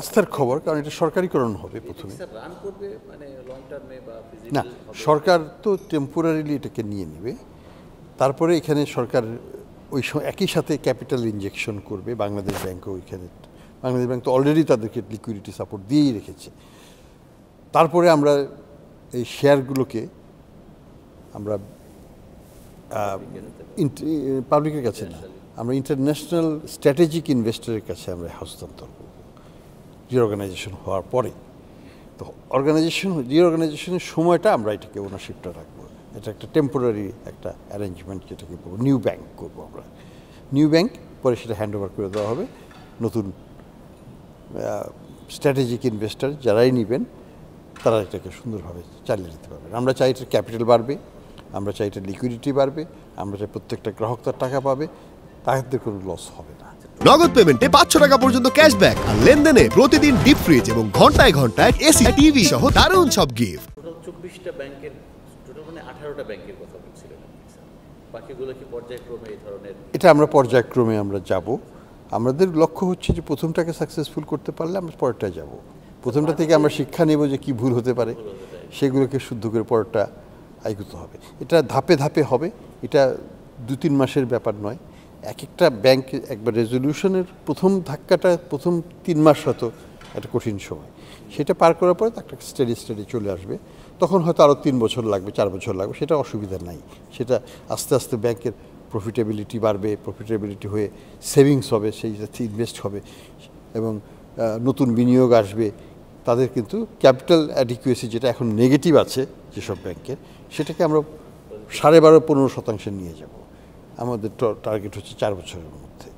আস্থার খবর, কারণ এটা সরকারিকরণ হবে প্রথমে। রান করবে মানে লং টার্মে বা না, সরকার তো টেম্পোরারিলি এটাকে নিয়ে নেবে, তারপরে এখানে সরকার ওই একই সাথে ক্যাপিটাল ইনজেকশন করবে। বাংলাদেশ ব্যাংকও ওইখানে, বাংলাদেশ ব্যাংক তো অলরেডি তাদেরকে লিকুইডিটি সাপোর্ট দিয়েই রেখেছে। তারপরে আমরা এই শেয়ারগুলোকে আমরা পাবলিকের কাছে না, আমরা ইন্টারন্যাশনাল স্ট্র্যাটেজিক ইনভেস্টরের কাছে আমরা হস্তান্তর করব রিঅর্গানাইজেশন হওয়ার পরে। তো রিঅর্গানাইজেশনের সময়টা আমরা এটাকে ওনারশিপটা রাখবো। এটা একটা টেম্পোরারি একটা অ্যারেঞ্জমেন্ট, যেটাকে বলবো নিউ ব্যাংক করবো আমরা। নিউ ব্যাংক পরে সেটা হ্যান্ড ওভার করে দেওয়া হবে নতুন স্ট্র্যাটেজিক ইনভেস্টর যারাই নেবেন, তারা এটাকে সুন্দরভাবে চালিয়ে যেতে পারবেন। আমরা চাই এটার ক্যাপিটাল বাড়বে, আমরা চাই এটার লিকুইডিটি বাড়বে, আমরা চাই প্রত্যেকটা গ্রাহক তার টাকা পাবে, তাদের কোনো লস হবে না। নগদ পেমেন্টে 500 টাকা পর্যন্ত ক্যাশব্যাক, আর লেনদেনে প্রতিদিন ডিপ ফ্রিজ এবং ঘন্টায় ঘন্টায় এসি টিভি সহ দারুণ সব গিফট। টোটাল 24টা ব্যাংকের, টোটাল মানে 18টা ব্যাংকের কথা বলছিলেন, বাকিগুলো কি পর্যায়ক্রমে এই ধরনের? এটা আমরা পর্যায়ক্রমে আমরা যাব। আমাদের লক্ষ্য হচ্ছে যে প্রথমটাকে সাকসেসফুল করতে পারলে আমরা পরেরটা যাব। প্রথমটা থেকে আমরা শিক্ষা নেব যে কি ভুল হতে পারে, সেগুলোকে শুদ্ধ করে পরেরটা আইগত হবে। এটা ধাপে ধাপে হবে, এটা 2-3 মাসের ব্যাপার নয়। এক একটা ব্যাংক একবার রেজলিউশনের প্রথম ধাক্কাটা, প্রথম 3 মাস হয়তো একটা কঠিন সময়, সেটা পার করার পরে একটা স্টেডি চলে আসবে। তখন হয়তো আরও 3 বছর লাগবে, 4 বছর লাগবে, সেটা অসুবিধা নাই। সেটা আস্তে আস্তে ব্যাংকের প্রফিটেবিলিটি বাড়বে, প্রফিটেবিলিটি হয়ে সেভিংস হবে, সেই যাতে ইনভেস্ট হবে এবং নতুন বিনিয়োগ আসবে। তাদের কিন্তু ক্যাপিটাল অ্যাডিকুয়েসি যেটা এখন নেগেটিভ আছে যেসব ব্যাংকের, সেটাকে আমরা 12.5-15% নিয়ে যাব। আমাদের টার্গেট হচ্ছে 4 বছরের মধ্যে।